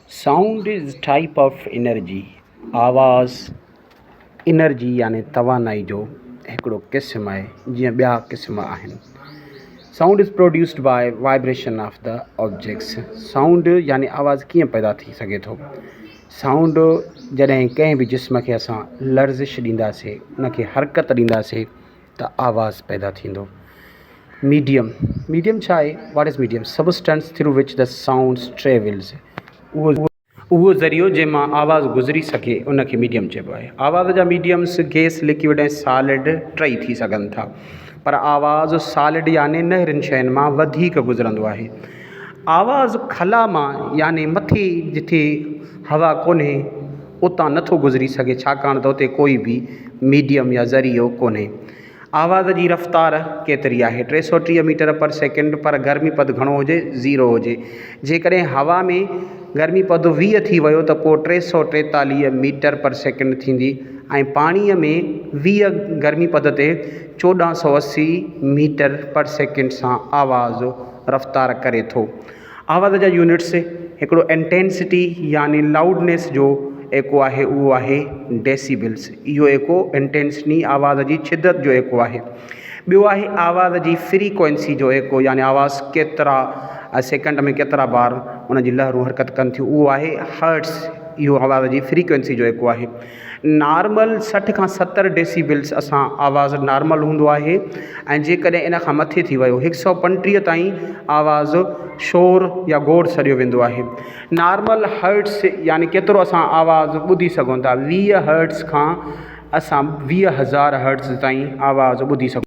Sound is type of energy. आवाज़ energy यानी तवानाई जो हिकिड़ो क़िस्म आहे जीअं ॿिया क़िस्म आहिनि. Sound is produced by vibration of the objects. Sound यानी आवाज़ कीअं पैदा थी सघे थो. साउंड जॾहिं कंहिं बि जिस्म खे असां लर्ज़िश ॾींदासीं, उनखे हरकत ॾींदासीं त आवाज़ पैदा थींदो. मीडियम छा आहे? What is medium? Substance through which the sounds travels. उहो ज़रियो जंहिंमां आवाज़ गुज़री सघे उनखे मीडियम चइबो आहे. आवाज़ जा मीडियम्स गैस, लिक्विड ऐं सॉलिड टई थी सघनि था, पर आवाज़ सॉलिड यानी नहरनि शयुनि मां वधीक गुज़रंदो आहे. आवाज़ खला मां यानी मथे जिथे हवा कोन्हे उतां नथो गुज़री सघे, छाकाणि त उते कोई बि मीडियम या ज़रियो कोन्हे. आवाज़ जी रफ़्तार केतिरी आहे? 330 मीटर पर सेकेंड, पर गर्मीपद घणो हुजे? 0 हुजे. जेकॾहिं हवा में गर्मीपद 20 थी वियो त पोइ 343 मीटर पर सेकेंड थींदी, ऐं पाणीअ में 20 गर्मीपद ते 1480 मीटर पर सेकेंड सां आवाज़ रफ़्तार करे थो. आवाज़ जा यूनिट्स हिकिड़ो इंटेंसिटी यानी लाउडनेस जो एको आहे, उहो आहे डेसिबल्स. इहो एको इंटेंसिटी आवाज़ जी शिदत जो एको आहे. ॿियो आहे आवाज़ जी फ्रीक्वेंसी जो एको, यानी आवाज़ केतिरा सेकंड में केतिरा बार उन जी लहरूं हरकत कनि थियूं, उहो आहे हर्ट्स. इहो आवाज़ जी फ्रीक्वेंसी जो एको आहे. नॉर्मल 60 खां 70 डेसिबल्स असां आवाज़ नॉर्मल हूंदो आहे, ऐं जेकॾहिं इन खां मथे थी वियो 135 ताईं आवाज़ शोर या गोड़ सॾियो वेंदो आहे. नॉर्मल हर्ट्स यानी केतिरो असां आवाज़ ॿुधी सघूं था? 20 हर्ट्स खां असां 20,000 हर्ट्स ताईं आवाज़ ॿुधी सघूं.